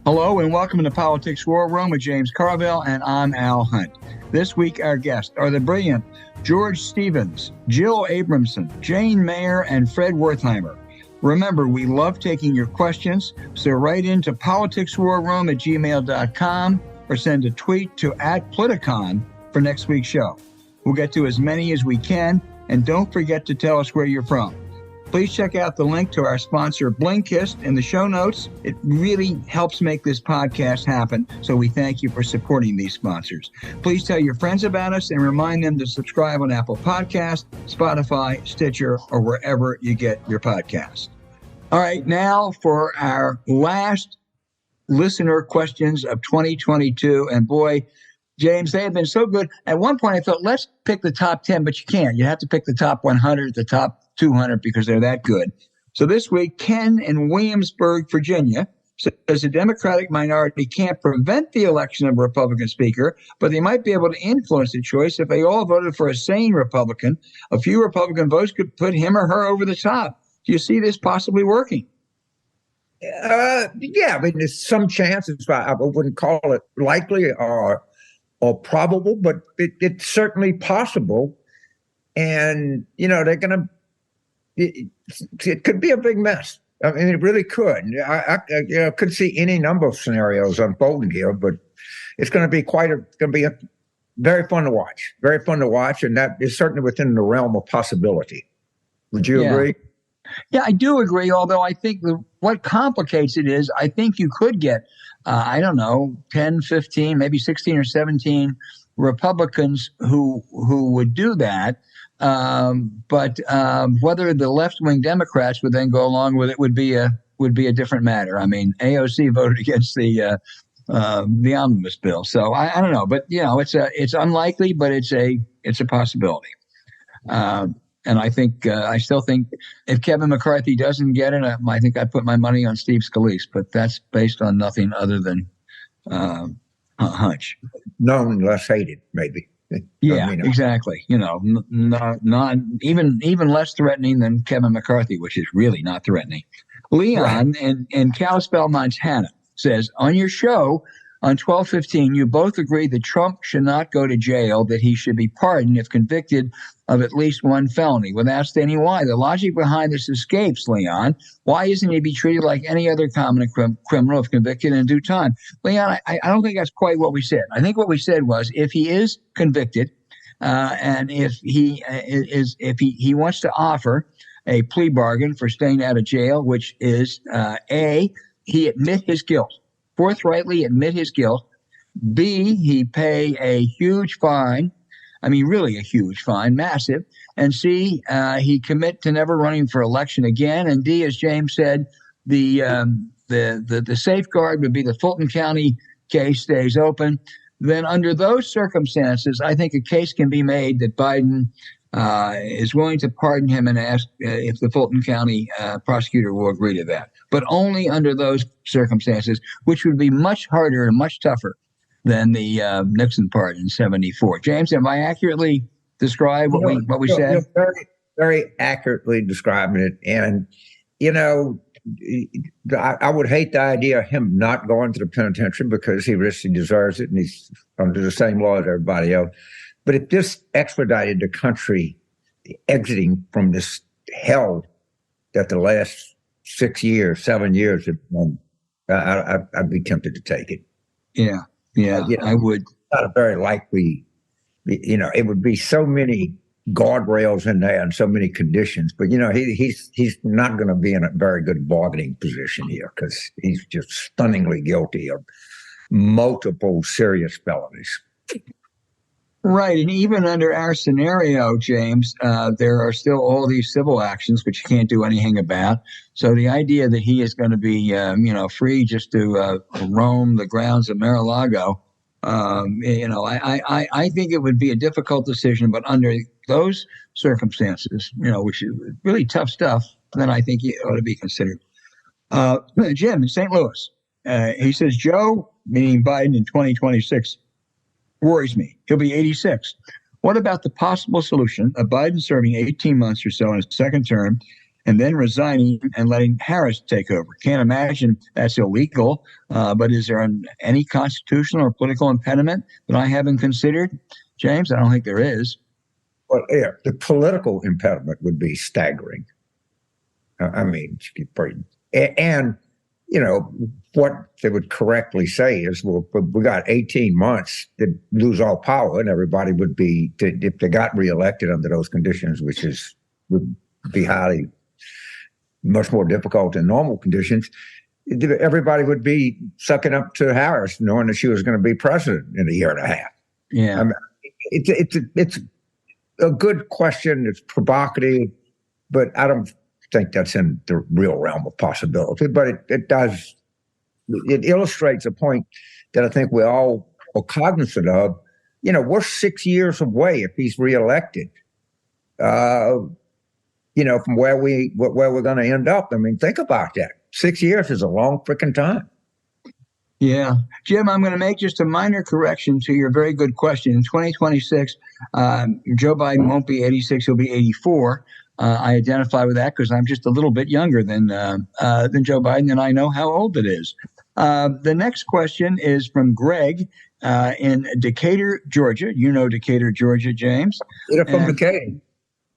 Hello and welcome to Politics War Room with James Carville, and I'm Al Hunt. This week our guests are the brilliant George Stevens, Jill Abramson, Jane Mayer, and Fred Wertheimer. Remember, we love taking your questions, so write into politicswarroom@gmail.com or send a tweet to @Politicon for next week's show. We'll get to as many as we can, and don't forget to tell us where you're from. Please check out the link to our sponsor, Blinkist, in the show notes. It really helps make this podcast happen, so we thank you for supporting these sponsors. Please tell your friends about us and remind them to subscribe on Apple Podcasts, Spotify, Stitcher, or wherever you get your podcasts. All right, now for our last listener questions of 2022. And boy, James, they have been so good. At one point, I thought, let's pick the top 10, but you can't. You have to pick the top 100, the top 200, because they're that good. So this week, Ken in Williamsburg, Virginia, says the Democratic minority can't prevent the election of a Republican speaker, but they might be able to influence the choice if they all voted for a sane Republican. A few Republican votes could put him or her over the top. Do you see this possibly working? Yeah, I mean, there's some chances. I wouldn't call it likely or probable, but it's certainly possible. And, you know, they're going to, it could be a big mess. I mean, it really could. I could see any number of scenarios unfolding here, but it's going to be very fun to watch. Very fun to watch, and that is certainly within the realm of possibility. Would you agree? Yeah, I do agree, although I think what complicates it is I think you could get, 10, 15, maybe 16 or 17 Republicans who would do that. But whether the left-wing Democrats would then go along with it would be a different matter. I mean, AOC voted against the omnibus bill, so I don't know. But you know, it's unlikely, but it's a possibility. And I think I still think if Kevin McCarthy doesn't get it, I think I put my money on Steve Scalise, but that's based on nothing other than a hunch. Known less hated, maybe. Yeah, exactly. You know, not even less threatening than Kevin McCarthy, which is really not threatening. Leon in Kalispell, Montana, says, on your show on 12/15, you both agreed that Trump should not go to jail, that he should be pardoned if convicted of at least one felony, without stating why. The logic behind this escapes, Leon. Why isn't he be treated like any other common criminal if convicted in due time? Leon, I don't think that's quite what we said. I think what we said was if he is convicted and if he wants to offer a plea bargain for staying out of jail, which is A, he admit his guilt, forthrightly admit his guilt. B, he pay a huge fine. I mean, really a huge fine, massive. And C, he commit to never running for election again. And D, as James said, the safeguard would be the Fulton County case stays open. Then under those circumstances, I think a case can be made that Biden is willing to pardon him and ask if the Fulton County prosecutor will agree to that. But only under those circumstances, which would be much harder and much tougher than the Nixon pardon in 1974. James, have I accurately described what we said? You're very, very accurately describing it. And, you know, I would hate the idea of him not going to the penitentiary because he really deserves it and he's under the same law as everybody else. But if this expedited the country exiting from this hell that the last 7 years have been, I'd be tempted to take it. Yeah. Yeah, I would. Not a very likely, you know, it would be so many guardrails in there and so many conditions. But, you know, he's not going to be in a very good bargaining position here because he's just stunningly guilty of multiple serious felonies. Right. And even under our scenario, James, there are still all these civil actions, which you can't do anything about. So the idea that he is going to be, free just to roam the grounds of Mar-a-Lago, I think it would be a difficult decision. But under those circumstances, which is really tough stuff, then I think it ought to be considered. Jim in St. Louis, he says, Joe, meaning Biden in 2026, worries me. He'll be 86. What about the possible solution of Biden serving 18 months or so in his second term and then resigning and letting Harris take over. Can't imagine that's illegal, but is there any constitutional or political impediment that I haven't considered? James, I don't think there is. Well, yeah, the political impediment would be staggering. I mean, and what they would correctly say is, well, we got 18 months to lose all power, and everybody would be, if they got reelected under those conditions, which would be much more difficult than normal conditions, everybody would be sucking up to Harris, knowing that she was going to be president in a year and a half. Yeah, I mean, it's a good question. It's provocative, but I don't think that's in the real realm of possibility. But it illustrates a point that I think we all are cognizant of. We're 6 years away if he's reelected. From where we're going to end up. I mean, think about that. 6 years is a long freaking time. Yeah. Jim, I'm going to make just a minor correction to your very good question. In 2026, Joe Biden won't be 86, he'll be 84. I identify with that because I'm just a little bit younger than Joe Biden, and I know how old it is. The next question is from Greg in Decatur, Georgia. You know Decatur, Georgia, James. From Decatur.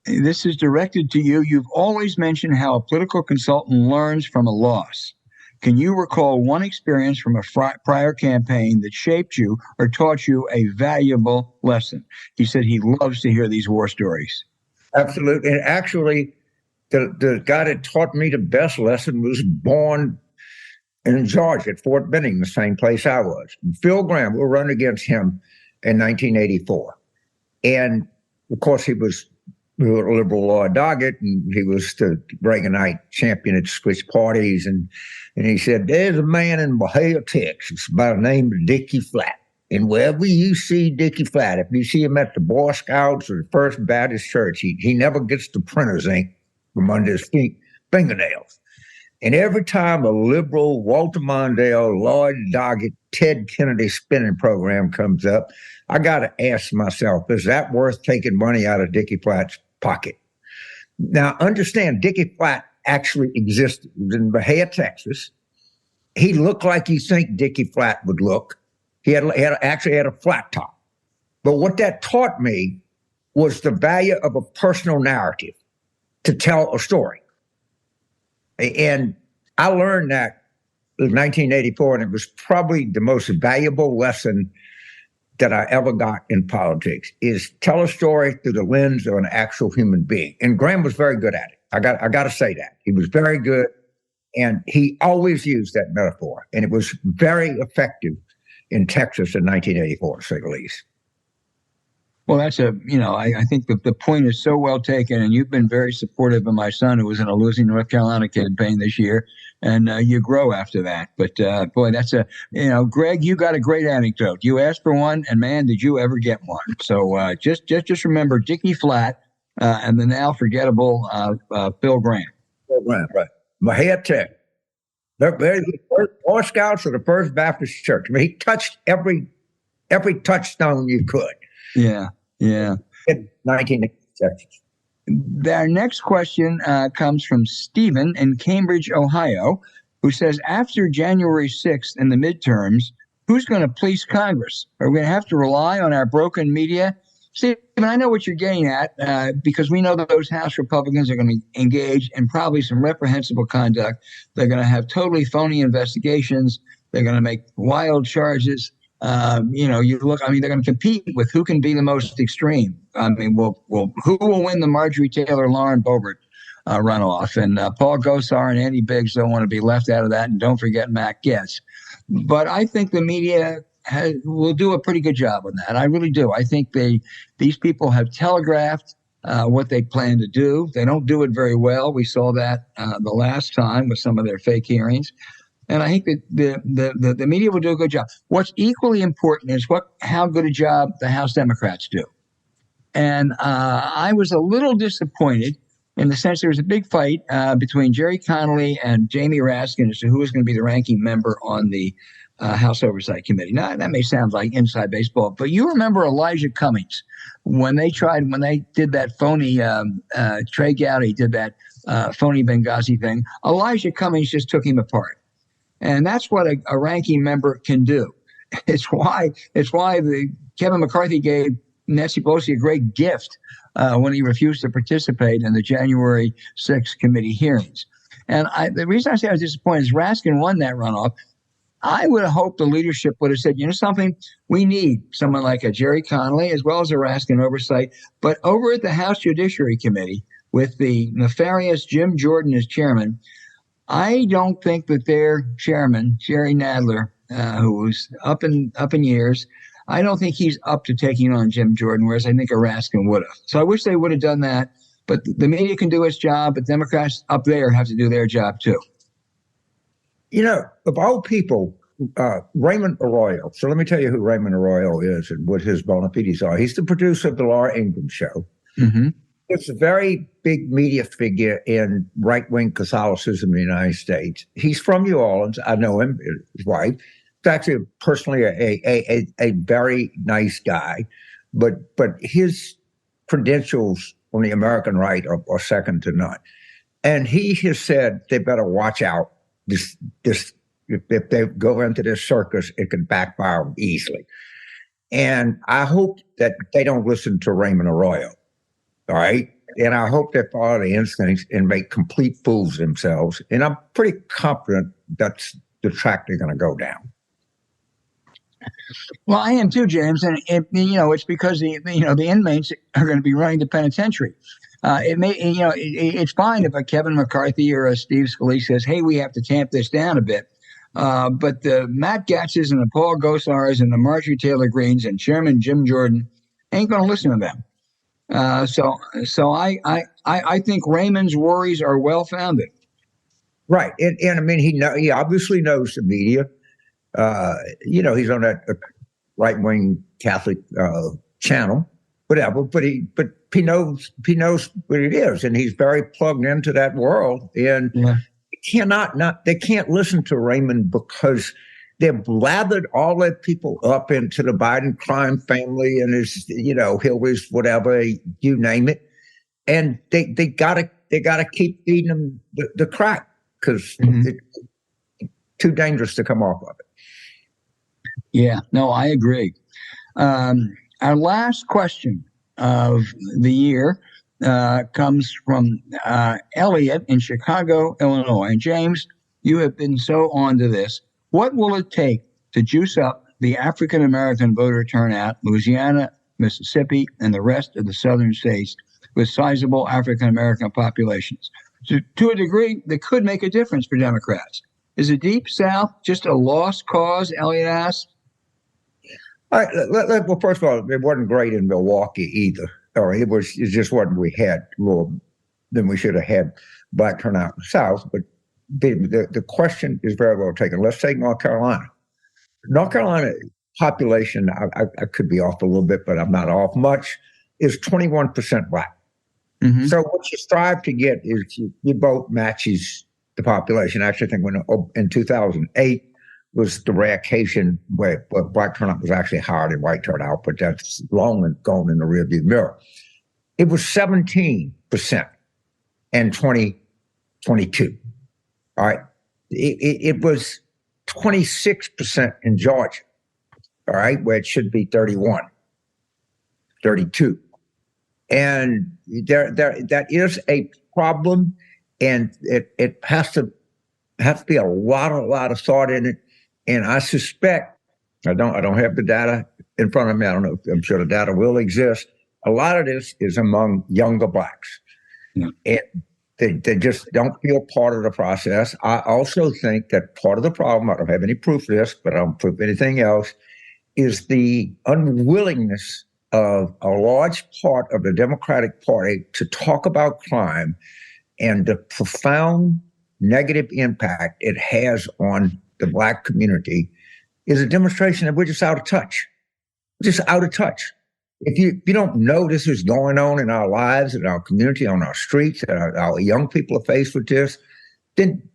This is directed to you. You've always mentioned how a political consultant learns from a loss. Can you recall one experience from a prior campaign that shaped you or taught you a valuable lesson? He said he loves to hear these war stories. Absolutely. And actually, the guy that taught me the best lesson was born in Georgia at Fort Benning, the same place I was. Phil Graham, we'll run against him in 1984. And, of course, he was a liberal law doggett, and he was the Reaganite champion at switch parties. And he said, there's a man in Bahia, Texas, by the name of Dickie Flat. And wherever you see Dickie Flat, if you see him at the Boy Scouts or the First Baptist Church, he never gets the printer's ink from under his fingernails. And every time a liberal Walter Mondale, Lloyd Doggett, Ted Kennedy spending program comes up, I got to ask myself, is that worth taking money out of Dickie Flat's pocket? Now, understand, Dickie Flat actually existed. He was in Bahia, Texas. He looked like you think Dickie Flat would look. He actually had a flat top. But what that taught me was the value of a personal narrative to tell a story. And I learned that in 1984, and it was probably the most valuable lesson that I ever got in politics, is tell a story through the lens of an actual human being. And Graham was very good at it. I got to say that. He was very good, and he always used that metaphor, and it was very effective in Texas in 1984, to say the least. Well, that's I think the point is so well taken, and you've been very supportive of my son, who was in a losing North Carolina campaign this year, and you grow after that. But boy, that's Greg, you got a great anecdote. You asked for one, and man, did you ever get one. So just remember Dickie Flat and the now forgettable Phil Graham. Phil Graham, right. Bahia Tech. They're the first Boy Scouts or the First Baptist Church. I mean, he touched every touchstone you could. Yeah. In 1986. Our next question comes from Stephen in Cambridge, Ohio, who says, after January 6th in the midterms, who's going to police Congress? Are we going to have to rely on our broken media? Stephen, I know what you're getting at because we know that those House Republicans are going to engage in probably some reprehensible conduct. They're going to have totally phony investigations. They're going to make wild charges. They're going to compete with who can be the most extreme. I mean, who will win the Marjorie Taylor Lauren Boebert runoff? And Paul Gosar and Andy Biggs don't want to be left out of that. And don't forget Matt Gaetz. But I think the media will do a pretty good job on that. I really do. I think these people have telegraphed what they plan to do. They don't do it very well. We saw that the last time with some of their fake hearings. And I think that the media will do a good job. What's equally important is how good a job the House Democrats do. And I was a little disappointed in the sense there was a big fight between Jerry Connolly and Jamie Raskin as to who was going to be the ranking member on the House Oversight Committee. Now, that may sound like inside baseball, but you remember Elijah Cummings when they did that phony Trey Gowdy did that phony Benghazi thing. Elijah Cummings just took him apart. And that's what a ranking member can do. It's why Kevin McCarthy gave Nancy Pelosi a great gift when he refused to participate in the January 6th committee hearings. And the reason I say I was disappointed is Raskin won that runoff. I would have hoped the leadership would have said, you know something, we need someone like a Jerry Connolly as well as a Raskin oversight. But over at the House Judiciary Committee with the nefarious Jim Jordan as chairman, I don't think that their chairman, Jerry Nadler, who was up in years, I don't think he's up to taking on Jim Jordan, whereas I think a Raskin would have. So I wish they would have done that. But the media can do its job, but Democrats up there have to do their job too. You know, of all people, Raymond Arroyo. So let me tell you who Raymond Arroyo is and what his bona fides are. He's the producer of the Laura Ingraham Show. Mm-hmm. It's a very big media figure in right-wing Catholicism in the United States. He's from New Orleans. I know him, his wife. He's actually personally a very nice guy, but his credentials on the American right are second to none. And he has said they better watch out. This if they go into this circus, it can backfire easily. And I hope that they don't listen to Raymond Arroyo. All right. And I hope they follow the instincts and make complete fools of themselves. And I'm pretty confident that's the track they're going to go down. Well, I am too, James. And it's because the inmates are going to be running the penitentiary. It's fine if a Kevin McCarthy or a Steve Scalise says, hey, we have to tamp this down a bit. But the Matt Gaetzes and the Paul Gosars and the Marjorie Taylor Greens and Chairman Jim Jordan ain't going to listen to them. So I think Raymond's worries are well founded. Right, and I mean he obviously knows the media. He's on that right-wing Catholic channel, whatever. But he knows what it is, and he's very plugged into that world. And they can't listen to Raymond because they've lathered all their people up into the Biden crime family and his, Hillary's, whatever, you name it, and they gotta keep feeding them the crack because it's too dangerous to come off of it. Yeah, no, I agree. Our last question of the year comes from Elliot in Chicago, Illinois. And James, you have been so on to this. What will it take to juice up the African-American voter turnout, Louisiana, Mississippi, and the rest of the southern states with sizable African-American populations? To a degree, that could make a difference for Democrats. Is the Deep South just a lost cause, Elliot asks? All right, well, first of all, it wasn't great in Milwaukee either. Or it just wasn't we had more than we should have had black turnout in the South. But the question is very well taken. Let's take North Carolina. North Carolina population, I could be off a little bit, but I'm not off much, is 21% black. Mm-hmm. So what you strive to get is you both matches the population. I actually think when in 2008 was the rare occasion where black turnout was actually higher than white turnout, but that's long gone in the rearview mirror. It was 17% in 2022. All right. It was 26% in Georgia, all right, where it should be 31, 32. And that is a problem, and it has to be a lot of thought in it. And I suspect, I don't have the data in front of me. I don't know. I'm sure the data will exist. A lot of this is among younger blacks. Yeah. And they just don't feel part of the process. I also think that part of the problem, I don't have any proof of this, but I don't prove anything else, is the unwillingness of a large part of the Democratic Party to talk about crime and the profound negative impact it has on the black community is a demonstration that we're just out of touch. Just out of touch. If you don't know this is going on in our lives, in our community, on our streets, and our young people are faced with this, then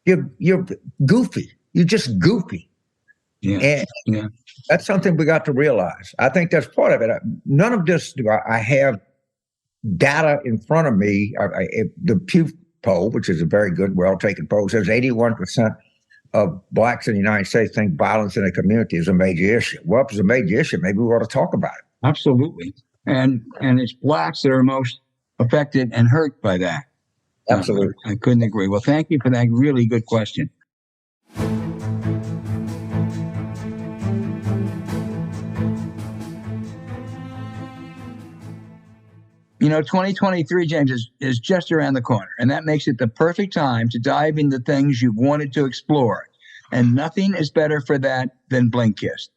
you're goofy. You're just goofy. Yeah. And that's something we got to realize. I think that's part of it. None of this do I have data in front of me. The Pew poll, which is a very good, well-taken poll, says 81% of blacks in the United States think violence in a community is a major issue. Well, if it's a major issue, maybe we ought to talk about it. Absolutely. And it's blacks that are most affected and hurt by that. Absolutely. I couldn't agree. Well, thank you for that really good question. You know, 2023, James, is just around the corner, and that makes it the perfect time to dive into things you've wanted to explore. And nothing is better for that than Blinkist.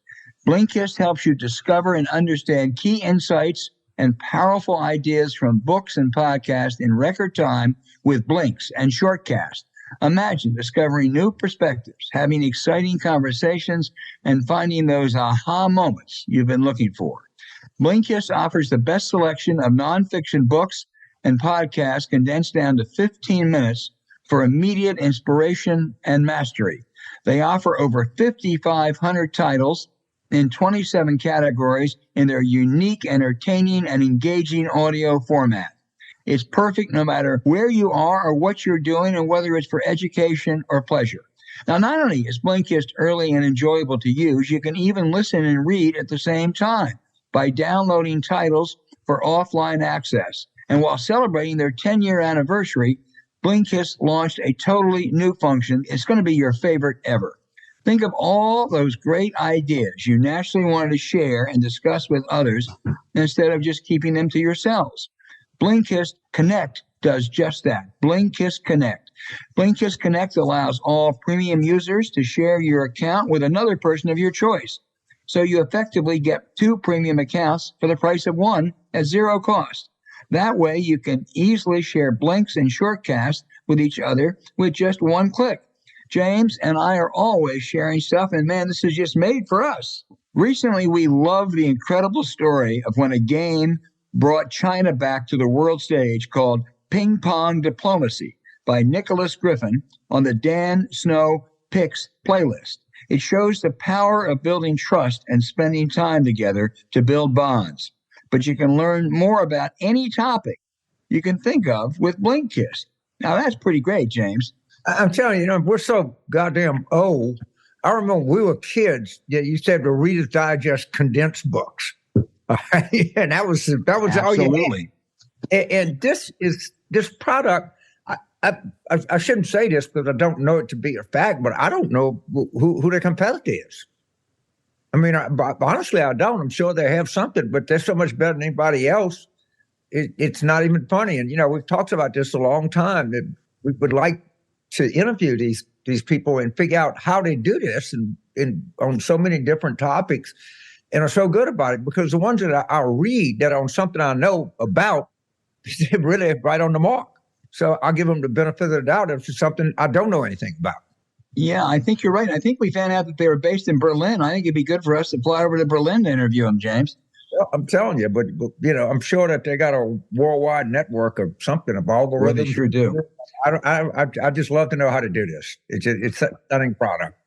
Blinkist helps you discover and understand key insights and powerful ideas from books and podcasts in record time with blinks and shortcasts. Imagine discovering new perspectives, having exciting conversations, and finding those aha moments you've been looking for. Blinkist offers the best selection of nonfiction books and podcasts condensed down to 15 minutes for immediate inspiration and mastery. They offer over 5,500 titles in 27 categories in their unique, entertaining, and engaging audio format. It's perfect no matter where you are or what you're doing, and whether it's for education or pleasure. Now, not only is Blinkist early and enjoyable to use, you can even listen and read at the same time by downloading titles for offline access. And while celebrating their 10-year anniversary, Blinkist launched a totally new function. It's going to be your favorite ever. Think of all those great ideas you naturally wanted to share and discuss with others instead of just keeping them to yourselves. Blinkist Connect does just that. Blinkist Connect. Blinkist Connect allows all premium users to share your account with another person of your choice. So you effectively get 2 premium accounts for the price of one at zero cost. That way you can easily share blinks and shortcasts with each other with just one click. James and I are always sharing stuff, and man, this is just made for us. Recently, we loved the incredible story of when a game brought China back to the world stage called Ping Pong Diplomacy by Nicholas Griffin on the Dan Snow Picks playlist. It shows the power of building trust and spending time together to build bonds. But you can learn more about any topic you can think of with Blinkist. Now, that's pretty great, James. I'm telling you, we're so goddamn old. I remember when we were kids, you used to have the Reader's Digest condensed books. And that was Absolutely. all you had. And this product, I shouldn't say this because I don't know it to be a fact, but I don't know who their competitor is. I mean, honestly, I don't. I'm sure they have something, but they're so much better than anybody else. It's not even funny. And, we've talked about this a long time. That we would like to interview these people and figure out how they do this and on so many different topics and are so good about it, because the ones that I read that are on something I know about, they're really right on the mark. So I'll give them the benefit of the doubt if it's something I don't know anything about. Yeah, I think you're right. I think we found out that they were based in Berlin. I think it'd be good for us to fly over to Berlin to interview them, James. Well, I'm telling you, but I'm sure that they got a worldwide network of something of algorithms. Well, they sure do. I just love to know how to do this. It's a stunning product.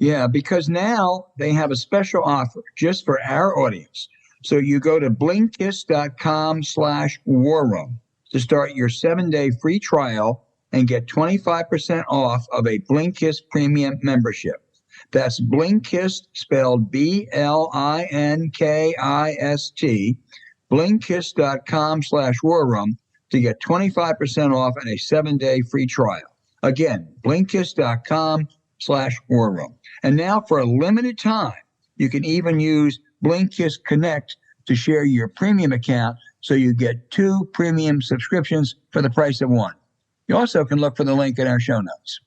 Yeah, because now they have a special offer just for our audience. So you go to Blinkist.com/warroom to start your 7-day free trial and get 25% off of a Blinkist premium membership. That's Blinkist, spelled Blinkist, Blinkist.com/warroom to get 25% off and a 7-day free trial. Again, Blinkist.com/warroom. And now for a limited time, you can even use Blinkist Connect to share your premium account, so you get 2 premium subscriptions for the price of one. You also can look for the link in our show notes.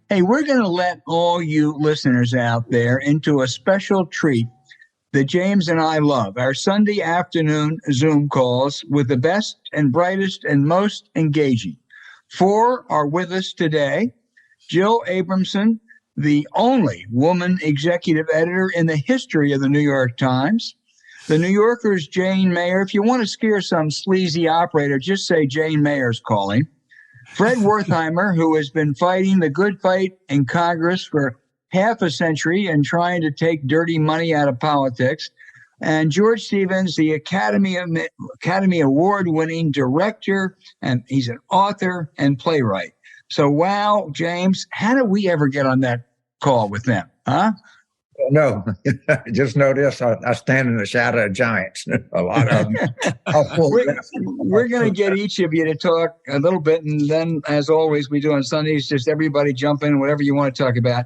Hey, we're going to let all you listeners out there into a special treat that James and I love, our Sunday afternoon Zoom calls with the best and brightest and most engaging. 4 are with us today. Jill Abramson, the only woman executive editor in the history of the New York Times. The New Yorker's Jane Mayer. If you want to scare some sleazy operator, just say Jane Mayer's calling. Fred Wertheimer, who has been fighting the good fight in Congress for half a century in trying to take dirty money out of politics. And George Stevens, the Academy Award-winning director, and he's an author and playwright. So, wow, James, how did we ever get on that call with them? Huh? No, just know this. I stand in the shadow of giants. A lot of them. We're going to get each of you to talk a little bit. And then, as always, we do on Sundays, just everybody jump in, whatever you want to talk about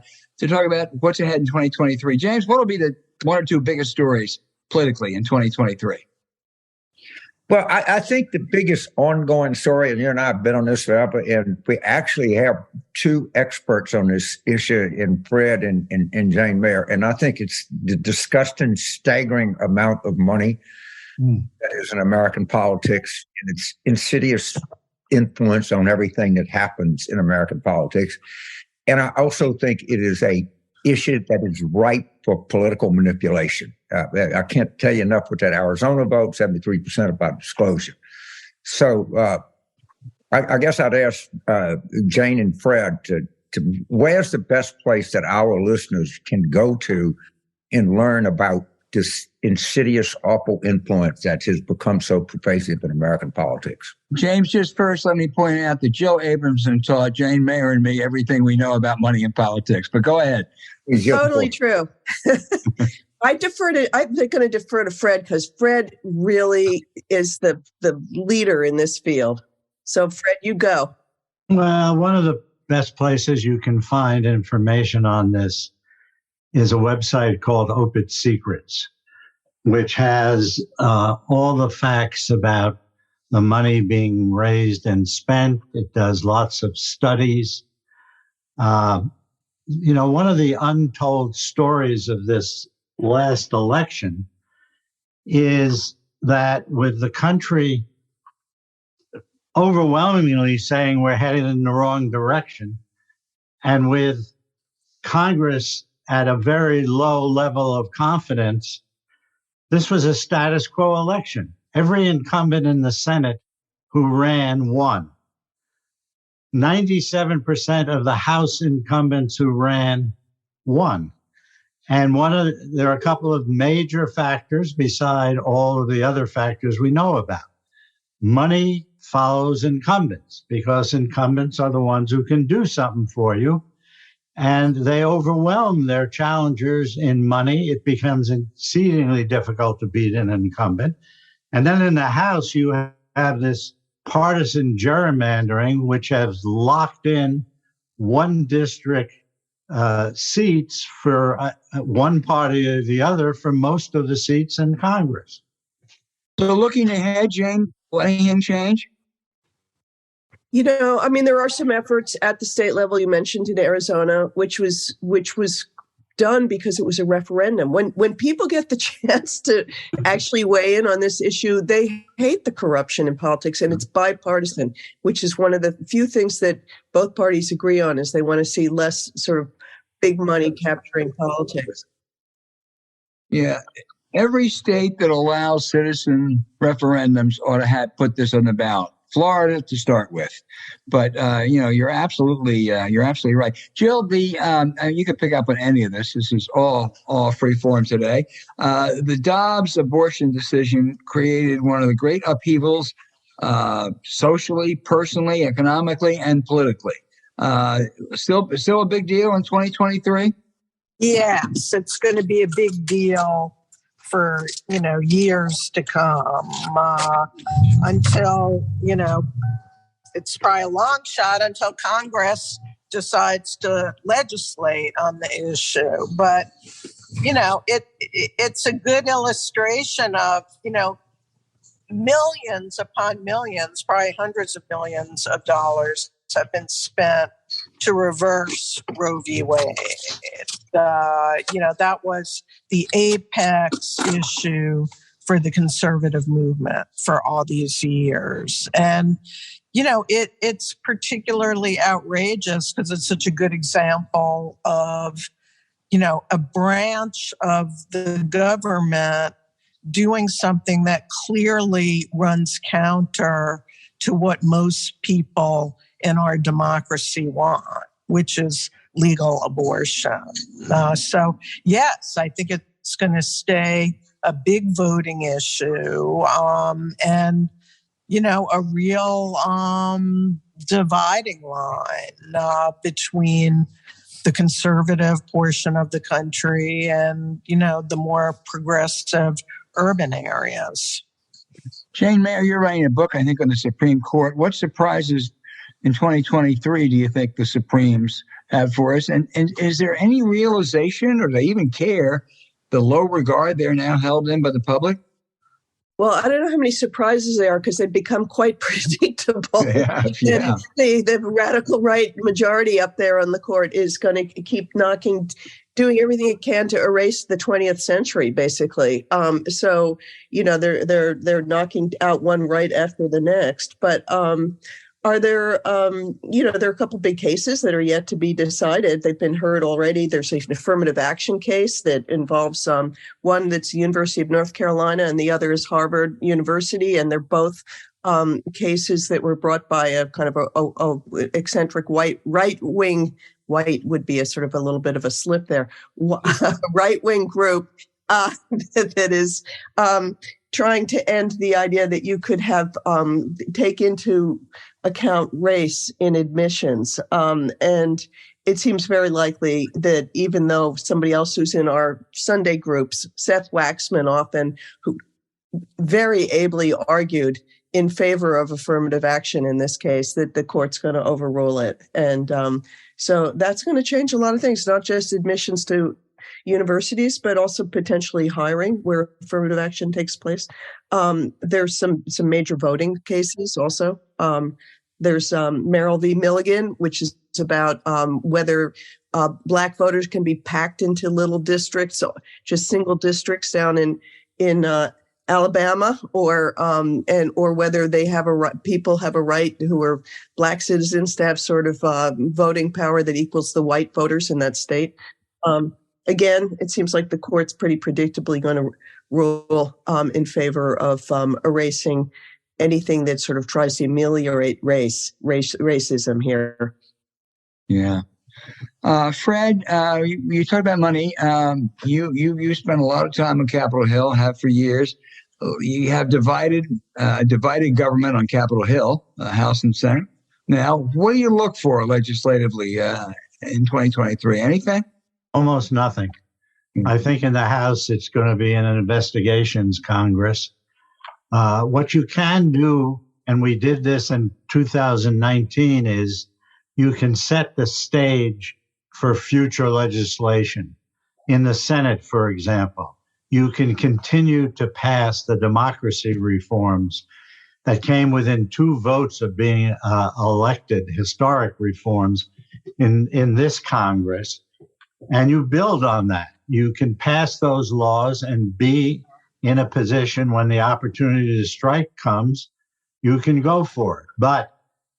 what's ahead in 2023. James, what will be the one or two biggest stories politically in 2023? Well, I think the biggest ongoing story, and you and I have been on this forever, and we actually have two experts on this issue in Fred and Jane Mayer, and I think it's the disgusting, staggering amount of money that is in American politics and its insidious influence on everything that happens in American politics. And I also think it is a issue that is ripe for political manipulation. I can't tell you enough with that Arizona vote, 73% about disclosure. So I guess I'd ask Jane and Fred to where's the best place that our listeners can go to and learn about this insidious, awful influence that has become so pervasive in American politics. James, just first, let me point out that Joe Abramson taught Jane Mayer and me everything we know about money and politics. But go ahead. Totally true. I'm going to defer to Fred because Fred really is the leader in this field. So, Fred, you go. Well, one of the best places you can find information on this is a website called Open Secrets, which has all the facts about the money being raised and spent. It does lots of studies. One of the untold stories of this last election is that with the country overwhelmingly saying we're headed in the wrong direction, and with Congress at a very low level of confidence, this was a status quo election. Every incumbent in the Senate who ran won. 97% of the House incumbents who ran won. And there are a couple of major factors beside all of the other factors we know about. Money follows incumbents because incumbents are the ones who can do something for you. And they overwhelm their challengers in money. It becomes exceedingly difficult to beat an incumbent. And then in the House, you have this partisan gerrymandering, which has locked in one district seats for one party or the other for most of the seats in Congress. So looking ahead, Jane, will anything change? There are some efforts at the state level. You mentioned in Arizona, which was done because it was a referendum. When people get the chance to actually weigh in on this issue, they hate the corruption in politics, and it's bipartisan, which is one of the few things that both parties agree on, is they want to see less sort of big money capturing politics. Yeah. Every state that allows citizen referendums ought to put this on the ballot. Florida to start with, but you're absolutely right, Jill. You can pick up on any of this. This is all free form today. The Dobbs abortion decision created one of the great upheavals, socially, personally, economically, and politically. Still a big deal in 2023. Yes, it's going to be a big deal for years to come until it's probably a long shot until Congress decides to legislate on the issue. But it's a good illustration of millions upon millions, probably hundreds of millions of dollars have been spent to reverse Roe v. Wade. That was the apex issue for the conservative movement for all these years. And, it's particularly outrageous because it's such a good example of, a branch of the government doing something that clearly runs counter to what most people in our democracy want. which is legal abortion. So, yes, I think it's going to stay a big voting issue, and, a real dividing line between the conservative portion of the country and, the more progressive urban areas. Jane Mayer, you're writing a book, I think, on the Supreme Court. What surprises in 2023 do you think the Supremes have for us? And is there any realization, or do they even care, the low regard they're now held in by the public? Well, I don't know how many surprises there are because they've become quite predictable. Yeah. The radical right majority up there on the court is going to keep doing everything it can to erase the 20th century, basically. So, they're knocking out one right after the next. But are there, there are a couple big cases that are yet to be decided. They've been heard already. There's an affirmative action case that involves one that's the University of North Carolina and the other is Harvard University. And they're both cases that were brought by a kind of a eccentric right-wing, white would be a sort of a little bit of a slip there, right-wing group that is trying to end the idea that you could have take into account race in admissions. And it seems very likely that even though somebody else who's in our Sunday groups, Seth Waxman often, who very ably argued in favor of affirmative action in this case, that the court's going to overrule it. And so that's going to change a lot of things, not just admissions to universities, but also potentially hiring where affirmative action takes place. There's some major voting cases also. There's Merrill v. Milligan, which is about whether Black voters can be packed into little districts, just single districts down in Alabama, or whether they have people have a right who are Black citizens to have sort of voting power that equals the white voters in that state. Again, it seems like the court's pretty predictably going to rule in favor of erasing anything that sort of tries to ameliorate racism here. Yeah. Fred, you talked about money. You spent a lot of time on Capitol Hill, have for years. You have divided government on Capitol Hill, House and Senate. Now, what do you look for legislatively in 2023? Anything? Almost nothing. I think in the House, it's going to be an investigations Congress. What you can do, and we did this in 2019, is you can set the stage for future legislation. In the Senate, for example, you can continue to pass the democracy reforms that came within 2 votes of being elected, historic reforms in this Congress. And you build on that. You can pass those laws and be in a position when the opportunity to strike comes, you can go for it. But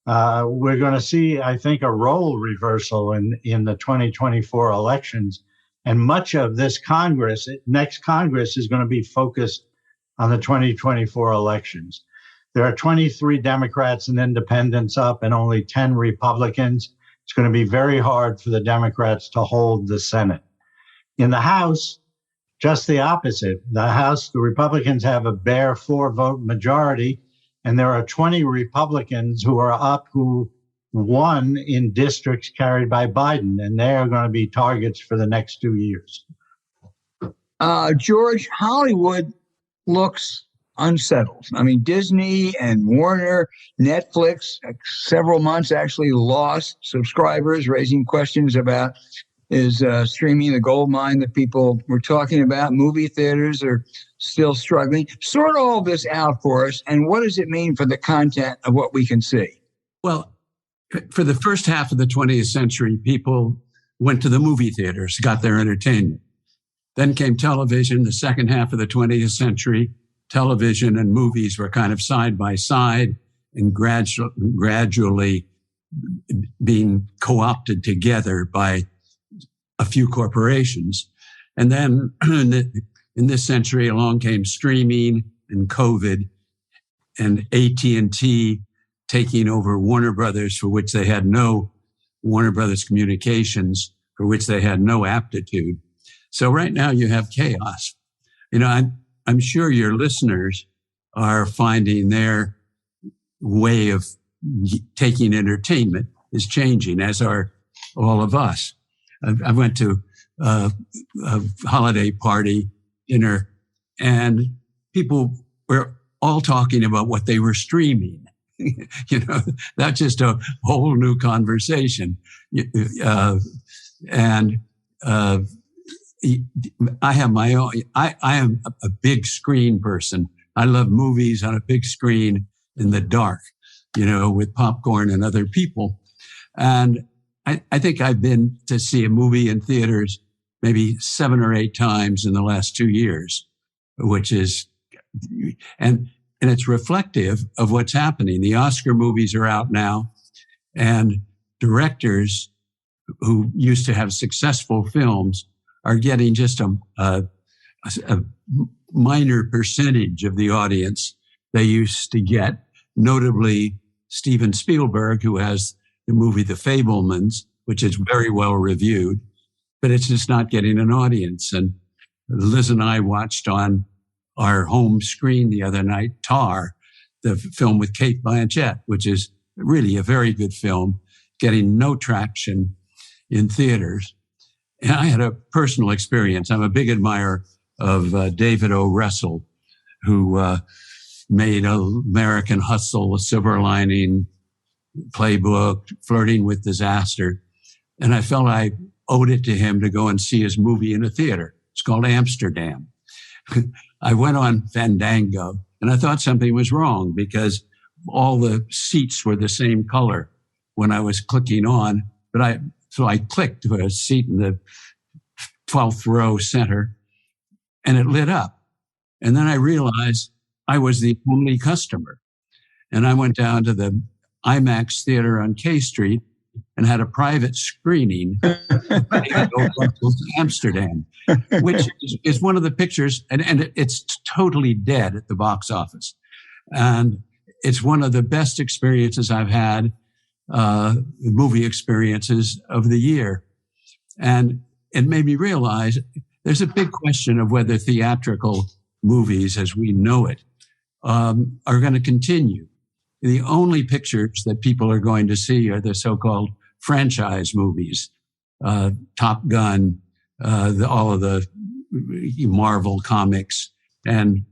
we're going to see, I think, a role reversal in the 2024 elections. And much of this Congress, next Congress, is going to be focused on the 2024 elections. There are 23 Democrats and independents up and only 10 Republicans. It's going to be very hard for the Democrats to hold the Senate. In the House, just the opposite. The House, the Republicans have a bare 4-vote majority, and there are 20 Republicans who are up who won in districts carried by Biden, and they are going to be targets for the next 2 years. George, Hollywood looks unsettled. I mean, Disney and Warner, Netflix, several months actually lost subscribers, raising questions about is streaming the gold mine that people were talking about. Movie theaters are still struggling. Sort all this out for us, and what does it mean for the content of what we can see? Well, for the first half of the 20th century, people went to the movie theaters, got their entertainment. Then came television. The second half of the 20th century, television and movies were kind of side by side and gradually being co-opted together by a few corporations. And then in this century, along came streaming and COVID and AT&T taking over Warner Brothers, for which they had no Warner Brothers Communications, for which they had no aptitude. So right now you have chaos. I'm sure your listeners are finding their way of taking entertainment is changing, as are all of us. I went to a holiday party dinner, and people were all talking about what they were streaming. That's just a whole new conversation. I have my own. I am a big screen person. I love movies on a big screen in the dark, with popcorn and other people. And I think I've been to see a movie in theaters maybe 7 or 8 times in the last 2 years, which is, and it's reflective of what's happening. The Oscar movies are out now, and directors who used to have successful films are getting just a minor percentage of the audience they used to get, notably Steven Spielberg, who has the movie The Fabelmans, which is very well reviewed, but it's just not getting an audience. And Liz and I watched on our home screen the other night, Tar, the film with Cate Blanchett, which is really a very good film, getting no traction in theaters. And I had a personal experience. I'm a big admirer of David O. Russell, who made American Hustle, A Silver Lining, Playbook, Flirting with Disaster. And I felt I owed it to him to go and see his movie in a theater. It's called Amsterdam. I went on Fandango, and I thought something was wrong because all the seats were the same color when I was clicking on. So I clicked to a seat in the 12th row center, and it lit up. And then I realized I was the only customer. And I went down to the IMAX theater on K Street and had a private screening of Amsterdam, which is one of the pictures, and it's totally dead at the box office. And it's one of the best experiences I've had, movie experiences of the year. And it made me realize there's a big question of whether theatrical movies as we know it are going to continue. The only pictures that people are going to see are the so-called franchise movies, Top Gun, all of the Marvel comics, and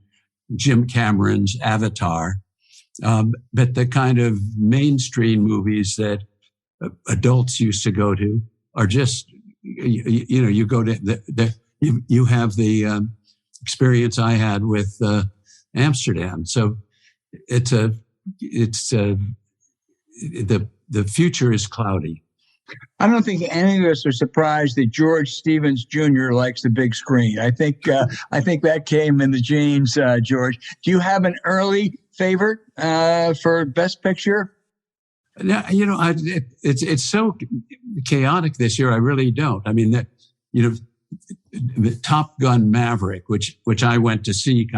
Jim Cameron's Avatar. But the kind of mainstream movies that adults used to go to are just, you go to, you have the experience I had with Amsterdam. So the future is cloudy. I don't think any of us are surprised that George Stevens Jr. likes the big screen. I think that came in the genes, George. Do you have an early favorite for Best Picture? Yeah, it's so chaotic this year. I really don't. I mean, the Top Gun Maverick, which I went to see,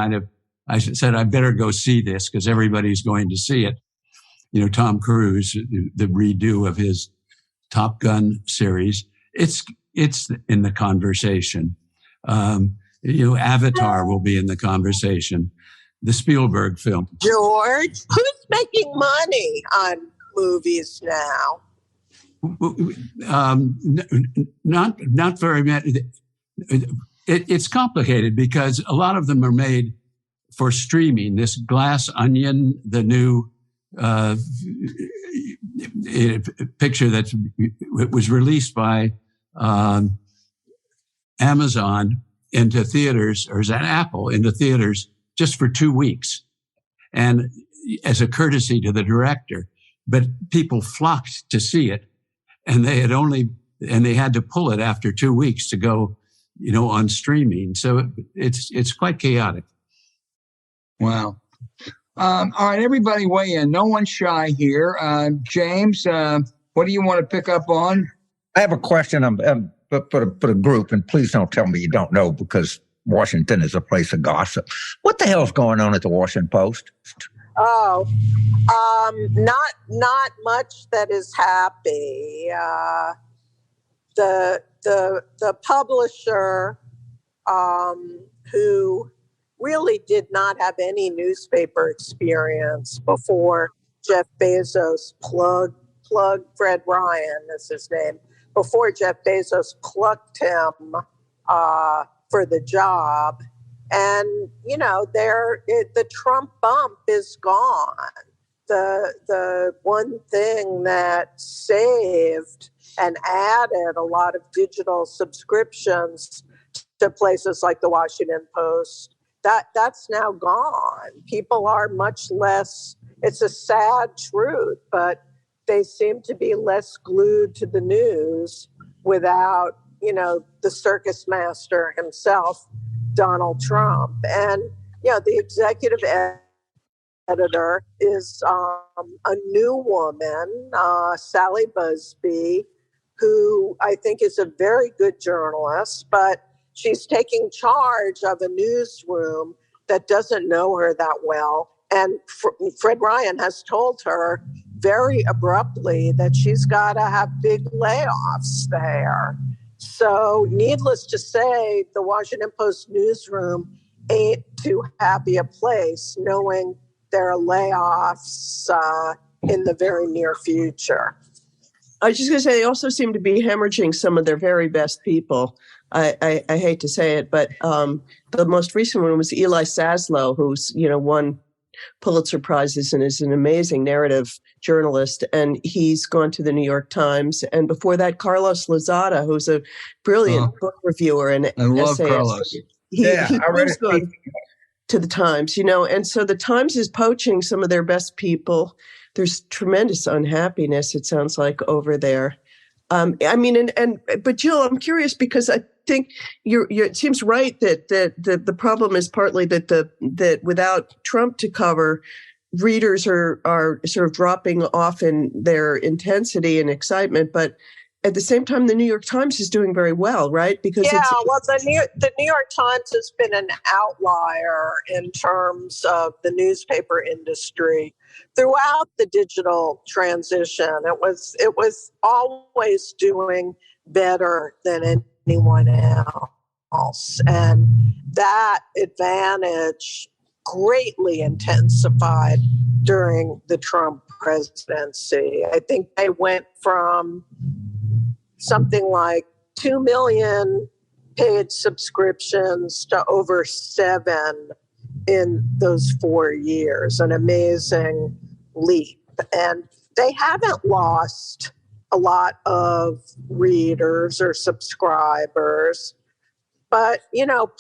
I said I better go see this because everybody's going to see it. Tom Cruise, the redo of his Top Gun series, it's in the conversation. Avatar will be in the conversation. The Spielberg film. George, who's making money on movies now? Not very many. It's complicated because a lot of them are made for streaming. This Glass Onion, the new picture that was released by Amazon into theaters, or is that Apple, into theaters just for 2 weeks, and as a courtesy to the director. But people flocked to see it, and they had to pull it after 2 weeks to go, on streaming. So it's quite chaotic. Wow. All right, everybody weigh in. No one's shy here. James, what do you want to pick up on? I have a question for the group, and please don't tell me you don't know because Washington is a place of gossip. What the hell's going on at the Washington Post? Oh, not much that is happy. The publisher, who really did not have any newspaper experience before Jeff Bezos plugged Fred Ryan, is his name, before Jeff Bezos plucked him for the job. And, the Trump bump is gone. The one thing that saved and added a lot of digital subscriptions to places like the Washington Post, that's now gone. People are much less, it's a sad truth, but they seem to be less glued to the news without, the circus master himself, Donald Trump. And, the executive editor is a new woman, Sally Busby, who I think is a very good journalist, but she's taking charge of a newsroom that doesn't know her that well. And Fred Ryan has told her very abruptly that she's got to have big layoffs there. So needless to say, the Washington Post newsroom ain't too happy a place knowing there are layoffs in the very near future. I was just going to say, they also seem to be hemorrhaging some of their very best people. I hate to say it, but the most recent one was Eli Saslow, who's, won Pulitzer Prizes and is an amazing narrative journalist. And he's gone to the New York Times. And before that, Carlos Lozada, who's a brilliant book reviewer and I love essayist. Carlos. I read it. Gone to the Times, and so the Times is poaching some of their best people. There's tremendous unhappiness, it sounds like, over there. But Jill, I'm curious because I think it seems right that the problem is partly that without Trump to cover, readers are sort of dropping off in their intensity and excitement, but at the same time, the New York Times is doing very well, right? Because the New York Times has been an outlier in terms of the newspaper industry throughout the digital transition. It was always doing better than anyone else, and that advantage greatly intensified during the Trump presidency. I think they went from something like 2 million paid subscriptions to over 7 in those 4 years, an amazing leap. And they haven't lost a lot of readers or subscribers. But,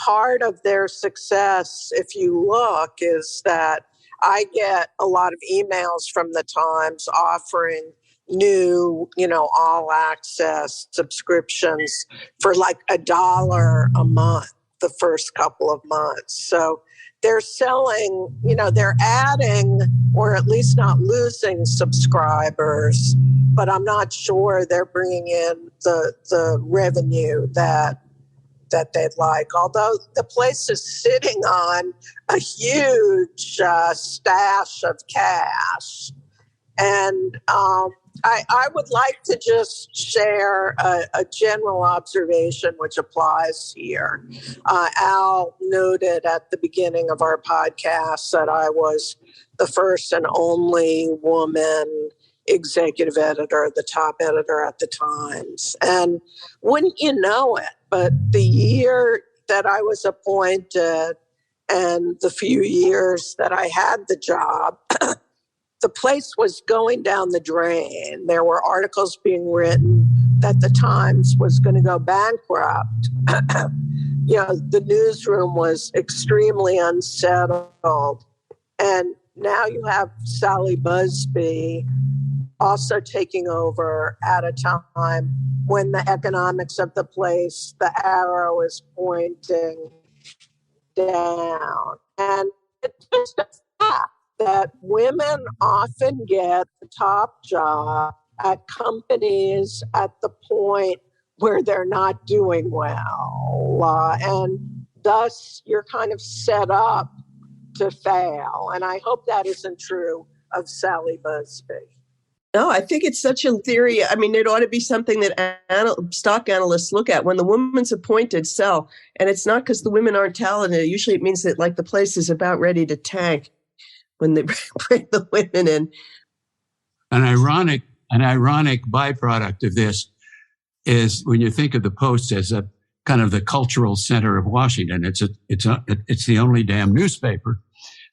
part of their success, if you look, is that I get a lot of emails from the Times offering new, all access subscriptions for like $1 a month the first couple of months. So they're selling, they're adding or at least not losing subscribers, but I'm not sure they're bringing in the revenue that they'd like. Although the place is sitting on a huge stash of cash. And I would like to just share a general observation which applies here. Al noted at the beginning of our podcast that I was the first and only woman executive editor, the top editor at the Times. And wouldn't you know it, but the year that I was appointed and the few years that I had the job, the place was going down the drain. There were articles being written that the Times was going to go bankrupt. The newsroom was extremely unsettled. And now you have Sally Busby also taking over at a time when the economics of the place, the arrow is pointing down. And it's just a fact that women often get the top job at companies at the point where they're not doing well. And thus, you're kind of set up to fail. And I hope that isn't true of Sally Busby. No, I think it's such a theory. I mean, it ought to be something that stock analysts look at when the woman's appointed, sell. And it's not because the women aren't talented. Usually it means that like the place is about ready to tank when they bring the women in. An ironic byproduct of this is when you think of the Post as a kind of the cultural center of Washington. It's the only damn newspaper,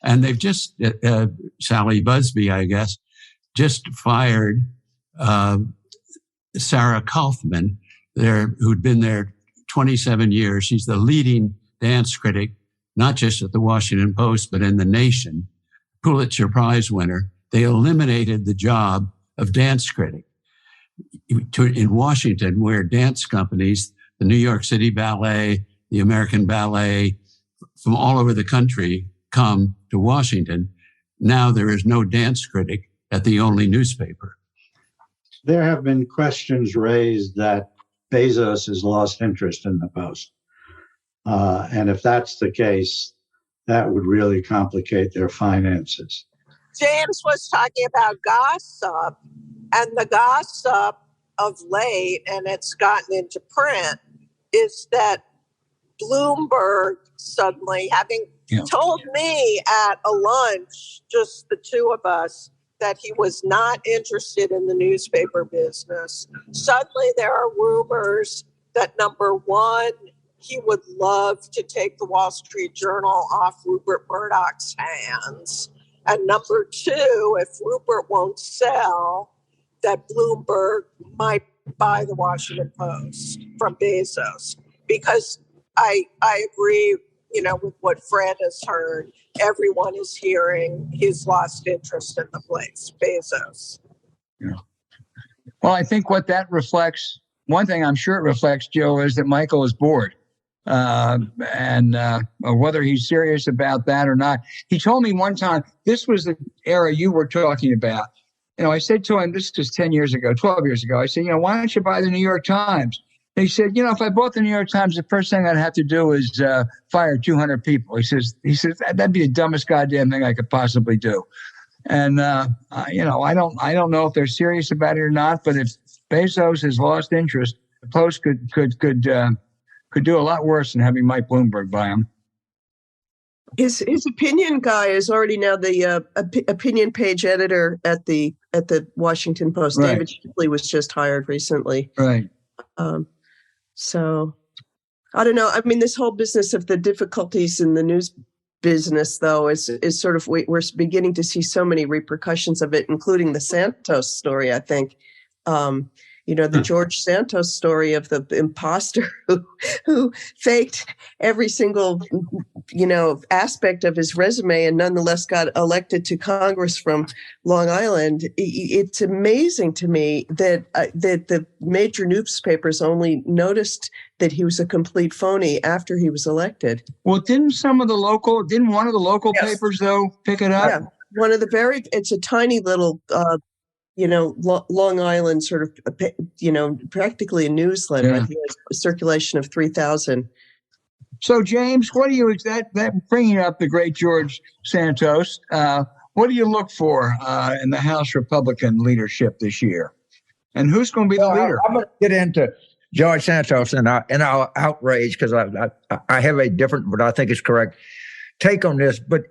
and they've just Sally Busby, I guess, just fired Sarah Kaufman there, who'd been there 27 years. She's the leading dance critic, not just at the Washington Post, but in the nation. Pulitzer Prize winner. They eliminated the job of dance critic in Washington, where dance companies, the New York City Ballet, the American Ballet, from all over the country come to Washington. Now there is no dance critic at the only newspaper. There have been questions raised that Bezos has lost interest in the Post. And if that's the case, that would really complicate their finances. James was talking about gossip, and the gossip of late, and it's gotten into print, is that Bloomberg suddenly, having told me at a lunch, just the two of us, that he was not interested in the newspaper business. Suddenly there are rumors that, number one, he would love to take the Wall Street Journal off Rupert Murdoch's hands. And number two, if Rupert won't sell, that Bloomberg might buy the Washington Post from Bezos. Because I agree, with what Fred has heard. Everyone is hearing he's lost interest in the place, Bezos. Yeah. Well, I think what that reflects, one thing I'm sure it reflects, Joe, is that Michael is bored. And whether he's serious about that or not. He told me one time, this was the era you were talking about. I said to him, this was 12 years ago, I said, why don't you buy the New York Times? And he said, if I bought the New York Times, the first thing I'd have to do is fire 200 people. He says, that'd be the dumbest goddamn thing I could possibly do. And, I don't know if they're serious about it or not, but if Bezos has lost interest, the Post could do a lot worse than having Mike Bloomberg buy him. His opinion guy is already now the opinion page editor at the Washington Post. Right. David Shipley was just hired recently. Right. So I don't know. I mean, this whole business of the difficulties in the news business, though, is sort of, we're beginning to see so many repercussions of it, including the Santos story, I think. The George Santos story of the imposter who faked every single, aspect of his resume and nonetheless got elected to Congress from Long Island. It's amazing to me that the major newspapers only noticed that he was a complete phony after he was elected. Well, didn't one of the local Yes. papers, though, pick it up? Yeah, it's a tiny little, Long Island sort of, practically a newsletter. Yeah. I think it's a circulation of 3,000. So, James, what do you, bringing up the great George Santos, what do you look for in the House Republican leadership this year? And who's going to be the leader? I'm going to get into George Santos and our outrage, because I have a different, but I think it's correct, take on this. But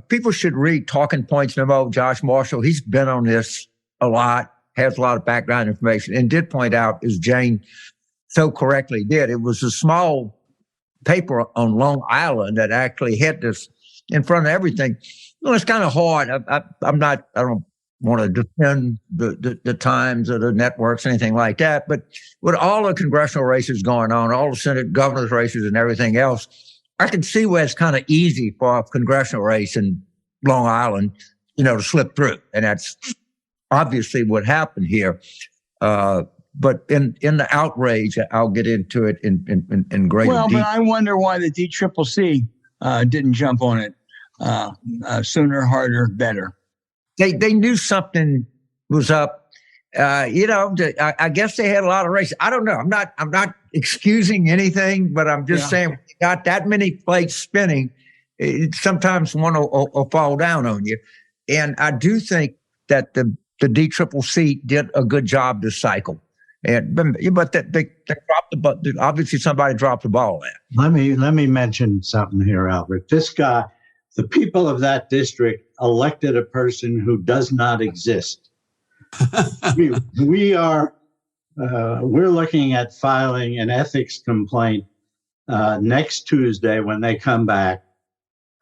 people should read Talking Points memo. Josh Marshall, he's been on this a lot, has a lot of background information, and did point out, as Jane so correctly did, it was a small paper on Long Island that actually hit this in front of everything. It's kind of hard. I don't want to defend the Times or the networks or anything like that, but with all the congressional races going on, all the Senate governor's races and everything else, I can see where it's kind of easy for a congressional race in Long Island, to slip through. And that's obviously what happened here. But in the outrage, I'll get into it in greater detail. But I wonder why the DCCC didn't jump on it sooner, harder, better. They knew something was up. I guess they had a lot of races. I don't know. I'm not excusing anything, but I'm just saying, we got that many plates spinning. sometimes one will fall down on you. And I do think that the DCCC did a good job this cycle. But they dropped the ball. Obviously, somebody dropped the ball there. Let me mention something here, Albert. This guy, the people of that district elected a person who does not exist. We're looking at filing an ethics complaint next Tuesday when they come back,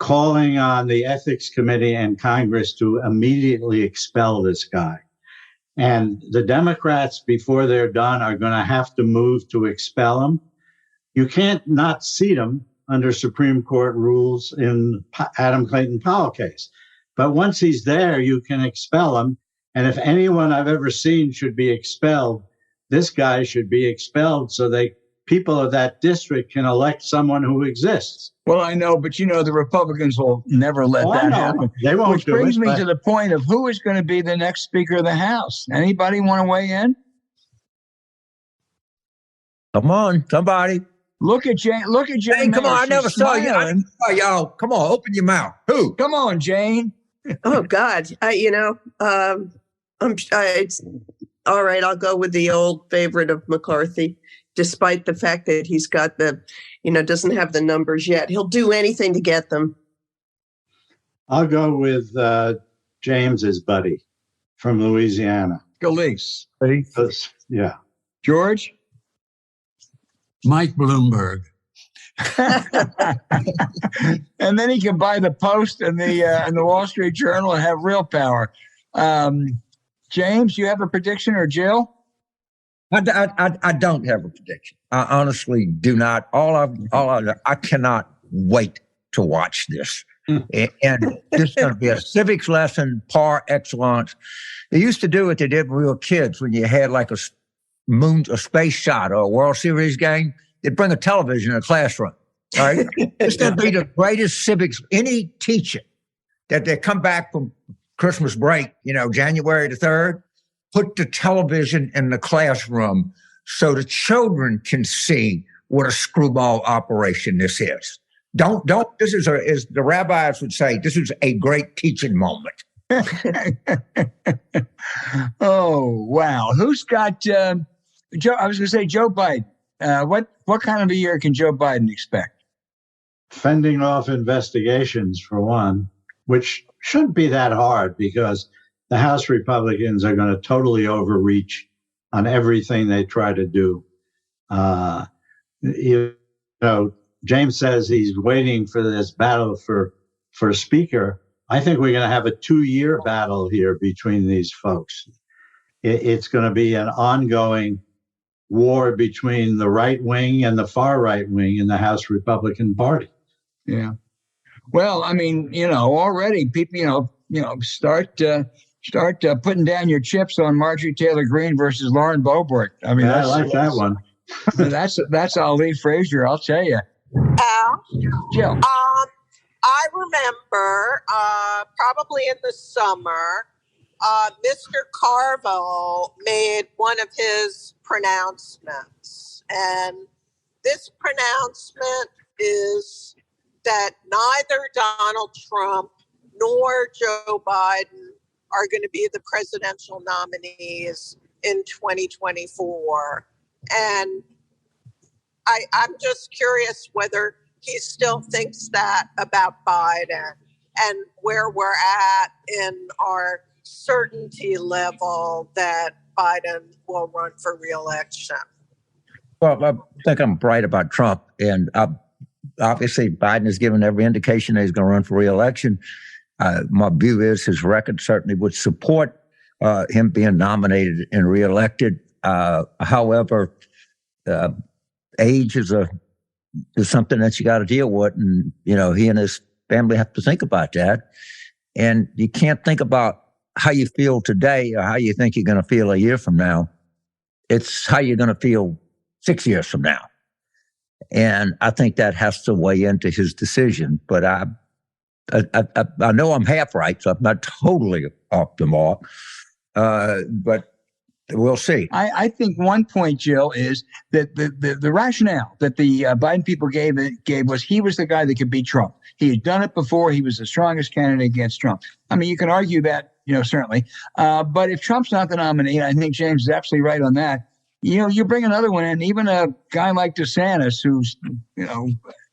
calling on the ethics committee and Congress to immediately expel this guy. And the Democrats, before they're done, are going to have to move to expel him. You can't not seat him under Supreme Court rules in Adam Clayton Powell case. But once he's there, you can expel him. And if anyone I've ever seen should be expelled, this guy should be expelled so people of that district can elect someone who exists. Well, I know, but the Republicans will never let that happen. They won't. Which brings me to the point of who is going to be the next Speaker of the House. Anybody want to weigh in? Come on, somebody. Look at Jane. Look at Jane. Hey, come on, I never saw you. Y'all, come on, open your mouth. Who? Come on, Jane. Oh God, it's all right. I'll go with the old favorite of McCarthy. Despite the fact that he's got doesn't have the numbers yet. He'll do anything to get them. I'll go with James's buddy from Louisiana. Scalise. Yeah. George? Mike Bloomberg. And then he can buy the Post and the Wall Street Journal and have real power. James, you have a prediction, or Jill? I don't have a prediction. I honestly do not. I cannot wait to watch this. And this is going to be a civics lesson par excellence. They used to do what they did when we were kids when you had like a space shot or a World Series game. They'd bring a television in a classroom. All right. It's going to be the greatest civics. Any teacher that they come back from Christmas break, January the 3rd, put the television in the classroom so the children can see what a screwball operation this is. This is, as the rabbis would say, this is a great teaching moment. Oh, wow. Who's got, Joe? I was going to say Joe Biden. What kind of a year can Joe Biden expect? Fending off investigations, for one, which shouldn't be that hard because the House Republicans are going to totally overreach on everything they try to do. James says he's waiting for this battle for Speaker. I think we're going to have a 2-year battle here between these folks. It's going to be an ongoing war between the right wing and the far right wing in the House Republican Party. Yeah. Well, I mean, already people, start putting down your chips on Marjorie Taylor Greene versus Lauren Boebert. I mean, I like that one. that's Ali Frazier, I'll tell you. Al, Jill. I remember probably in the summer, Mr. Carville made one of his pronouncements, and this pronouncement is that neither Donald Trump nor Joe Biden are going to be the presidential nominees in 2024. And I'm just curious whether he still thinks that about Biden and where we're at in our certainty level that Biden will run for re-election. Well, I think I'm right about Trump. And obviously, Biden has given every indication that he's going to run for re-election. My view is his record certainly would support him being nominated and re-elected. However, age is something that you got to deal with, and he and his family have to think about that. And you can't think about how you feel today or how you think you're going to feel a year from now. It's how you're going to feel 6 years from now. And I think that has to weigh into his decision. But I know I'm half right, so I'm not totally off the mark. But We'll see. I think one point, Jill, is that the rationale that the Biden people gave was he was the guy that could beat Trump. He had done it before. He was the strongest candidate against Trump. I mean, you can argue that, certainly. But if Trump's not the nominee, and I think James is absolutely right on that, you bring another one in, even a guy like DeSantis, who's,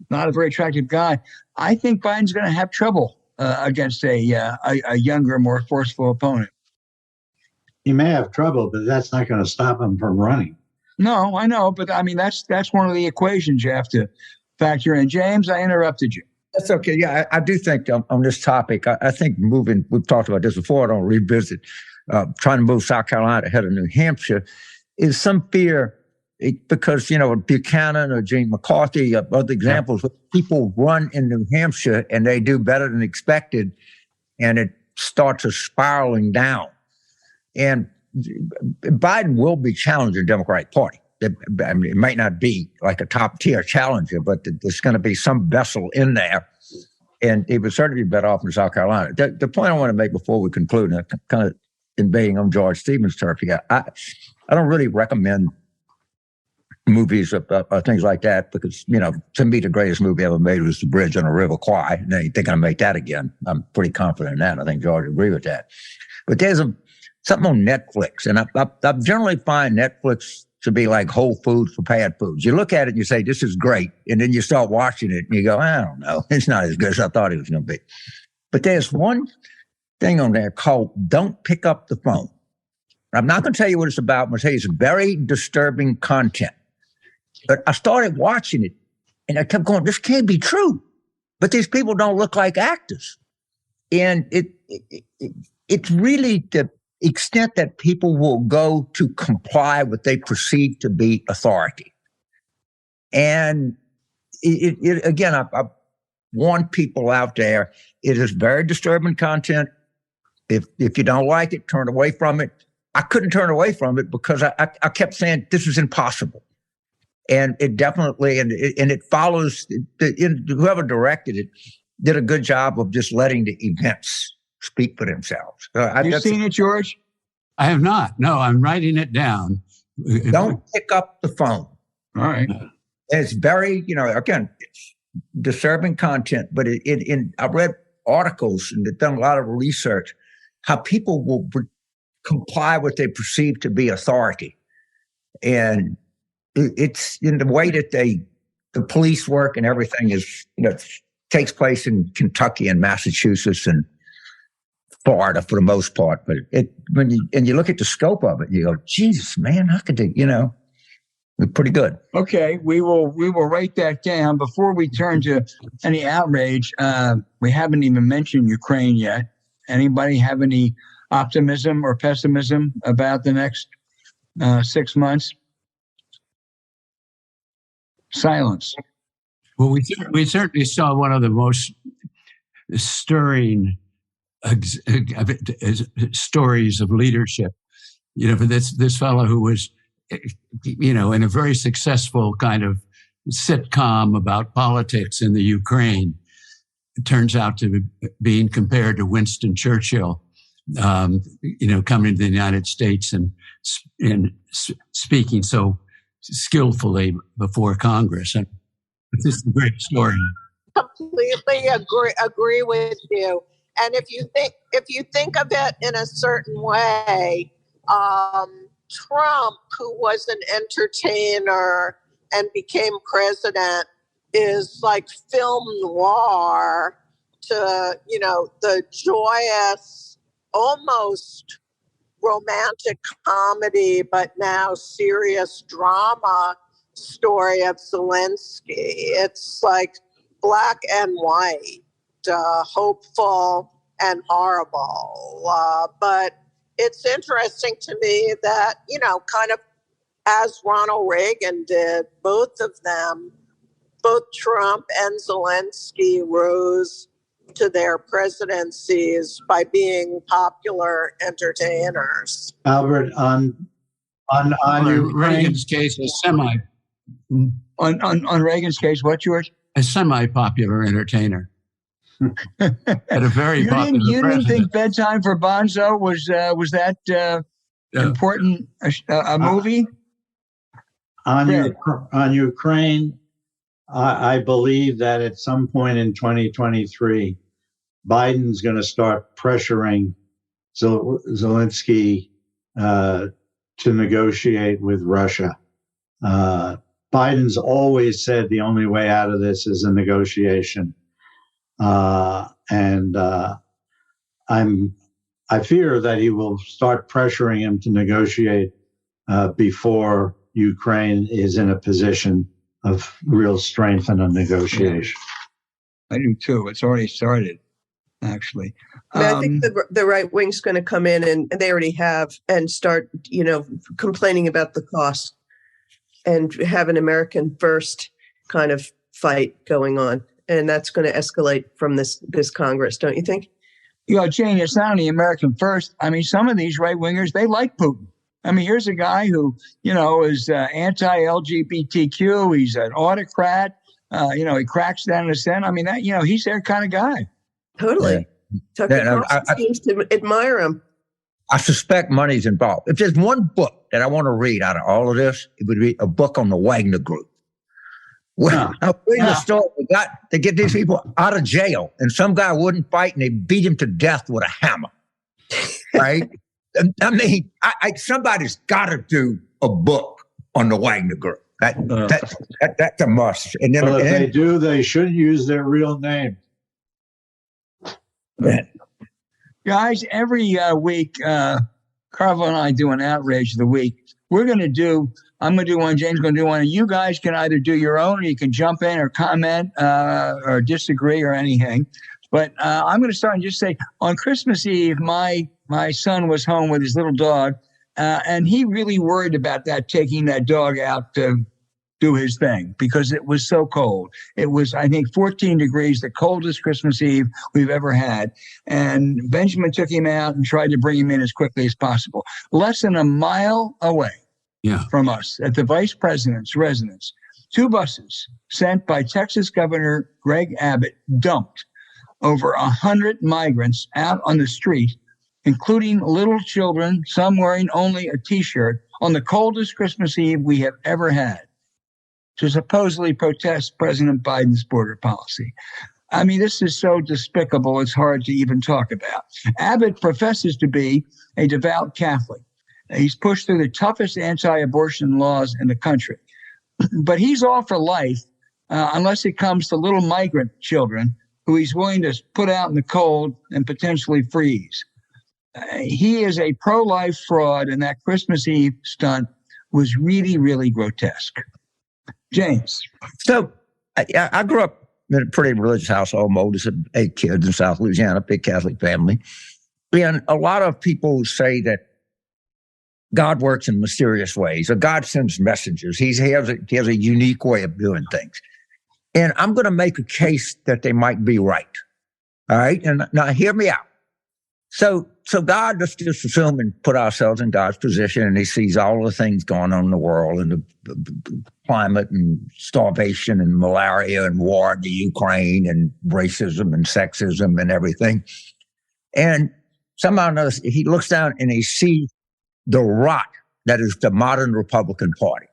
not a very attractive guy. I think Biden's going to have trouble against a younger, more forceful opponent. He may have trouble, but that's not going to stop him from running. No, I know, but I mean that's one of the equations you have to factor in. James, I interrupted you. That's okay. Yeah, I do think on this topic, I think we've talked about this before, I don't revisit, trying to move South Carolina ahead of New Hampshire is some fear because, Buchanan or Gene McCarthy, other examples, people run in New Hampshire and they do better than expected and it starts a spiraling down. And Biden will be challenging the Democratic Party. I mean, it might not be like a top tier challenger, but there's going to be some vessel in there. And it would certainly be better off in South Carolina. The point I want to make before we conclude, and I'm kind of invading on George Stevens' turf here, I don't really recommend movies or things like that because, to me, the greatest movie ever made was The Bridge on the River Kwai. And they think I'll make that again. I'm pretty confident in that. I think George would agree with that. But there's something on Netflix, and I generally find Netflix to be like Whole Foods for bad foods. You look at it and you say, this is great. And then you start watching it and you go, I don't know. It's not as good as I thought it was going to be. But there's one thing on there called Don't Pick Up the Phone. I'm not going to tell you what it's about. I'm going to tell you it's very disturbing content. But I started watching it and I kept going, this can't be true. But these people don't look like actors. And it's really the extent that people will go to comply with they perceive to be authority. And again, I warn people out there, it is very disturbing content. If you don't like it, turn away from it. I couldn't turn away from it because I kept saying this is impossible. And it definitely, and it follows, whoever directed it did a good job of just letting the events speak for themselves. You've seen it, George? I have not. No, I'm writing it down. Don't pick up the phone. All right. And it's very, again, it's disturbing content, but I read articles and done a lot of research, how people will comply with what they perceive to be authority. And it's in the way that the police work and everything is, takes place in Kentucky and Massachusetts and Florida for the most part. But when you look at the scope of it, you go, Jesus, man, how could they, pretty good. Okay, we will write that down. Before we turn to any outrage, we haven't even mentioned Ukraine yet. Anybody have any optimism or pessimism about the next 6 months? Silence. Well, we certainly saw one of the most stirring stories of leadership. For this fellow who was, in a very successful kind of sitcom about politics in the Ukraine, it turns out to be being compared to Winston Churchill, coming to the United States and speaking so skillfully before Congress. And this is a great story. Completely agree with you. And if you think of it in a certain way, Trump, who was an entertainer and became president, is like film noir to, the joyous, almost romantic comedy, but now serious drama story of Zelensky. It's like black and white, hopeful and horrible. But it's interesting to me that, kind of as Ronald Reagan did, both of them, both Trump and Zelensky, rose to their presidencies by being popular entertainers. Albert, on Reagan's case, on Reagan's case, what, George? A semi-popular entertainer. At a very popular you didn't president. think Bedtime for Bonzo was that important movie? On Ukraine, I believe that at some point in 2023, Biden's going to start pressuring Zelensky to negotiate with Russia. Biden's always said the only way out of this is a negotiation. And I fear that he will start pressuring him to negotiate before Ukraine is in a position of real strength in a negotiation. I do too. It's already started, actually. I think the right wing's going to come in, and they already have, and start, complaining about the cost, and have an American first kind of fight going on, and that's going to escalate from this Congress, don't you think? Jane, it's not only American first. I mean, some of these right wingers, they like Putin. I mean, here's a guy who, is anti-LGBTQ. He's an autocrat. He cracks down in the Senate. I mean, he's their kind of guy. Totally. Yeah. Tucker Carlson seems to admire him. I suspect money's involved. If there's one book that I want to read out of all of this, it would be a book on the Wagner Group. Well, I'm reading the story. We got to get these people out of jail, and some guy wouldn't fight, and they beat him to death with a hammer. Right? I mean, somebody's got to do a book on the Wagner Group. That's a must. And then, if they do, they should use their real name. Guys, every week, Carville and I do an outrage of the week. I'm going to do one, James going to do one, and you guys can either do your own, or you can jump in or comment or disagree or anything. But I'm going to start and just say, on Christmas Eve, my son was home with his little dog, and he really worried about taking that dog out to do his thing, because it was so cold. It was, I think, 14 degrees, the coldest Christmas Eve we've ever had. And Benjamin took him out and tried to bring him in as quickly as possible. Less than a mile away from us, at the vice president's residence, 2 buses sent by Texas Governor Greg Abbott dumped over 100 migrants out on the street, including little children, some wearing only a T-shirt, on the coldest Christmas Eve we have ever had, to supposedly protest President Biden's border policy. I mean, this is so despicable, it's hard to even talk about. Abbott professes to be a devout Catholic. He's pushed through the toughest anti-abortion laws in the country. But he's all for life, unless it comes to little migrant children who he's willing to put out in the cold and potentially freeze. He is a pro-life fraud, and that Christmas Eve stunt was really, really grotesque. James. So I grew up in a pretty religious household, oldest of 8 kids in South Louisiana, big Catholic family. And a lot of people say that God works in mysterious ways, or God sends messengers. He has a unique way of doing things. And I'm going to make a case that they might be right. All right? And now hear me out. So God, let's just assume and put ourselves in God's position, and he sees all the things going on in the world, and the climate and starvation and malaria and war in the Ukraine and racism and sexism and everything. And somehow or another, he looks down and he sees the rot that is the modern Republican Party.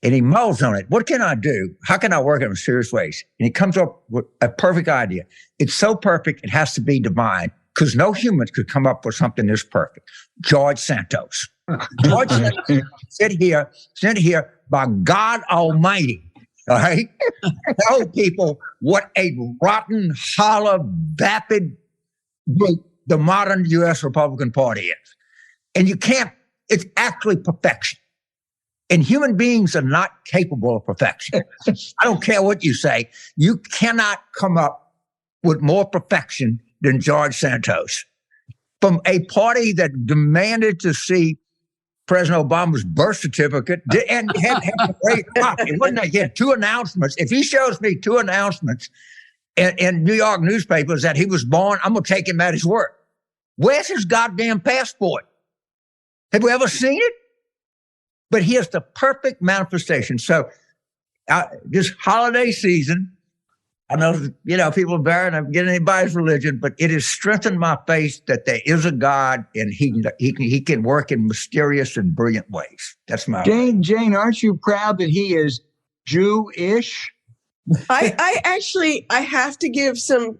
And he mulls on it. What can I do? How can I work in serious ways? And he comes up with a perfect idea. It's so perfect, it has to be divine, because no humans could come up with something this perfect. George Santos. George Santos sent here by God Almighty, all right? Tell people what a rotten, hollow, vapid group the modern U.S. Republican Party is. And you can't, it's actually perfection. And human beings are not capable of perfection. I don't care what you say. You cannot come up with more perfection than George Santos. From a party that demanded to see President Obama's birth certificate and had a great copy. He had 2 announcements. If he shows me 2 announcements in New York newspapers that he was born, I'm going to take him at his word. Where's his goddamn passport? Have we ever seen it? But here's the perfect manifestation. So this holiday season, I know, people are barren. I'm getting anybody's religion, but it has strengthened my faith that there is a God and he can work in mysterious and brilliant ways. That's my Jane, aren't you proud that he is Jewish? I have to give some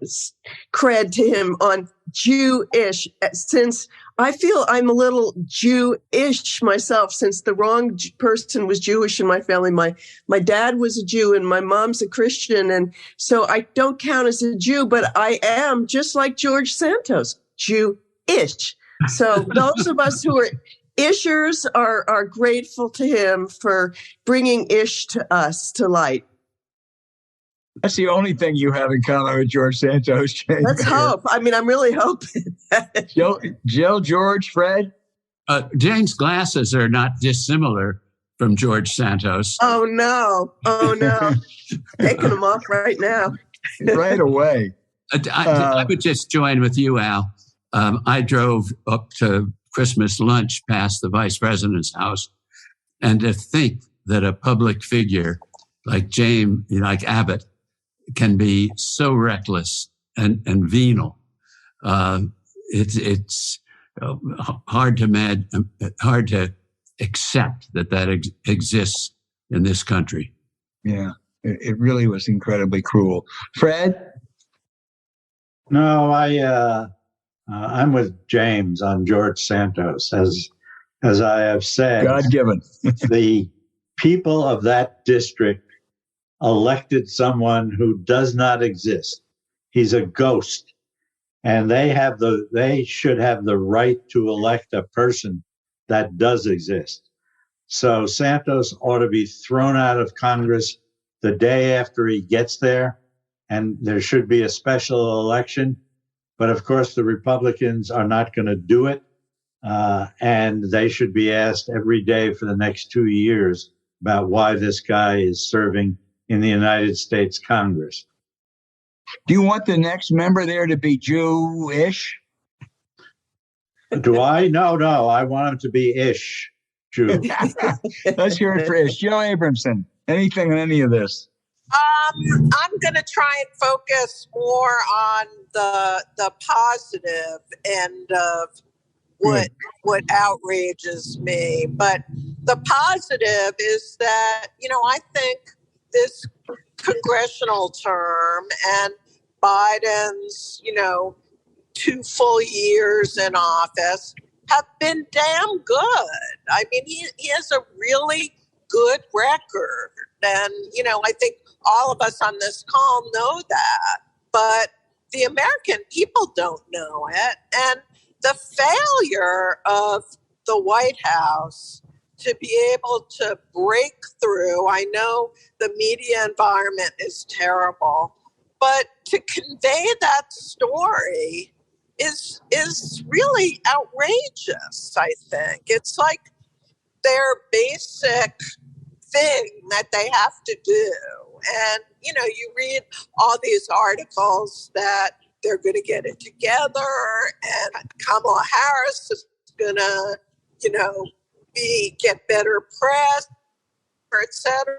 cred to him on Jewish, since I feel I'm a little Jewish myself, since the wrong person was Jewish in my family. My dad was a Jew and my mom's a Christian. And so I don't count as a Jew, but I am, just like George Santos, Jewish. So those of us who are Ishers are grateful to him for bringing Ish to us to light. That's the only thing you have in common with George Santos, Jane. Let's hope. I mean, I'm really hoping. Jill, George, Fred? Jane's glasses are not dissimilar from George Santos. Oh, no. Taking them off right now. Right away. I would just join with you, Al. I drove up to Christmas lunch past the vice president's house. And to think that a public figure like James, like Abbott, can be so reckless and venal. It's hard to accept that exists in this country. Yeah, it really was incredibly cruel. Fred? No, I'm with James on George Santos. As I have said, God-given. The people of that district elected someone who does not exist. He's a ghost. And they should have the right to elect a person that does exist. So Santos ought to be thrown out of Congress the day after he gets there, and there should be a special election. But of course, the Republicans are not going to do it. And they should be asked every day for the next 2 years about why this guy is serving in the United States Congress. Do you want the next member there to be Jewish? Do I? No. I want him to be Ish, Jew. Let's hear it for Ish. Joe Abramson, anything on any of this? I'm going to try and focus more on the positive end of what outrages me. But the positive is that, I think this congressional term and Biden's, 2 full years in office have been damn good. I mean, he has a really good record. And, I think all of us on this call know that. But the American people don't know it. And the failure of the White House to be able to break through, I know the media environment is terrible, but to convey that story is really outrageous, I think. It's like their basic thing that they have to do. And, you read all these articles that they're going to get it together and Kamala Harris is going to, get better press, et cetera.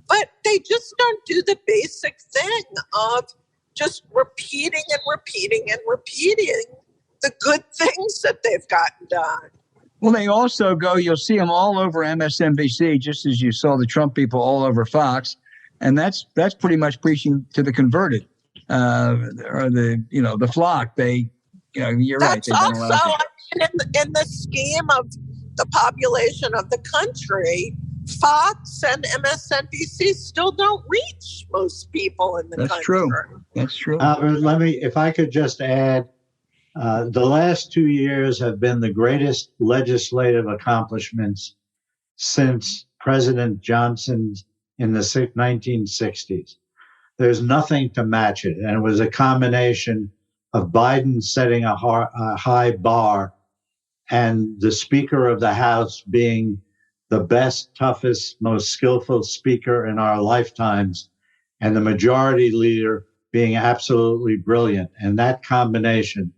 But they just don't do the basic thing of just repeating the good things that they've gotten done. Well, they also you'll see them all over MSNBC, just as you saw the Trump people all over Fox. And that's pretty much preaching to the converted, or the flock. You're that's right. Also, in the scheme of the population of the country, Fox and MSNBC still don't reach most people in the country. That's true. If I could just add, the last 2 years have been the greatest legislative accomplishments since President Johnson's in the 1960s. There's nothing to match it. And it was a combination of Biden setting a high bar and the Speaker of the House being the best, toughest, most skillful speaker in our lifetimes, and the majority leader being absolutely brilliant. And that combination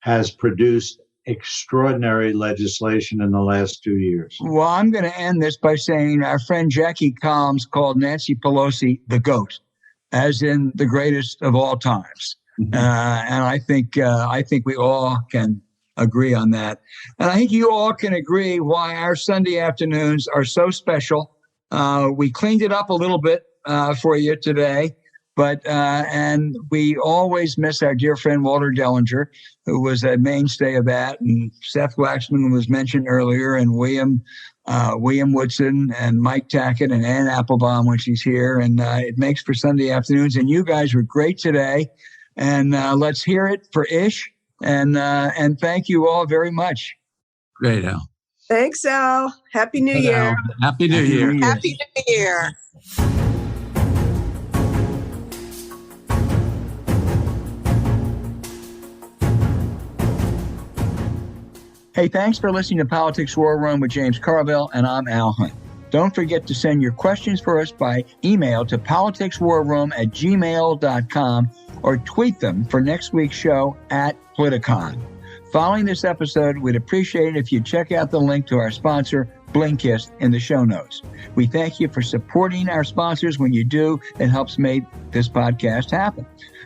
has produced extraordinary legislation in the last 2 years. Well, I'm going to end this by saying our friend Jackie Collins called Nancy Pelosi the GOAT. as in the greatest of all times. And I think we all can agree on that. And I think you all can agree why our Sunday afternoons are so special. We cleaned it up a little bit for you today, but and we always miss our dear friend Walter Dellinger, who was a mainstay of that, and Seth Waxman was mentioned earlier, and William Woodson and Mike Tackett and Ann Applebaum when she's here, and it makes for Sunday afternoons. And you guys were great today, and let's hear it for Ish, and thank you all very much. Great, Al. Thanks, Al. Happy New Year. Al. Happy New Year. Happy New Year. Hey, thanks for listening to Politics War Room with James Carville, and I'm Al Hunt. Don't forget to send your questions for us by email to politicswarroom@gmail.com or tweet them for next week's show @Politicon. Following this episode, we'd appreciate it if you check out the link to our sponsor, Blinkist, in the show notes. We thank you for supporting our sponsors. When you do, it helps make this podcast happen.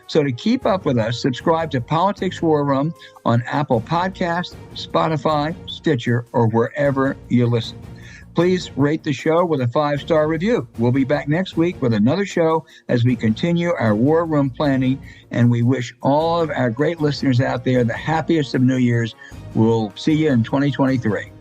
So to keep up with us, subscribe to Politics War Room on Apple Podcasts, Spotify, Stitcher, or wherever you listen. Please rate the show with a 5-star review. We'll be back next week with another show as we continue our War Room planning, and we wish all of our great listeners out there the happiest of New Year's. We'll see you in 2023.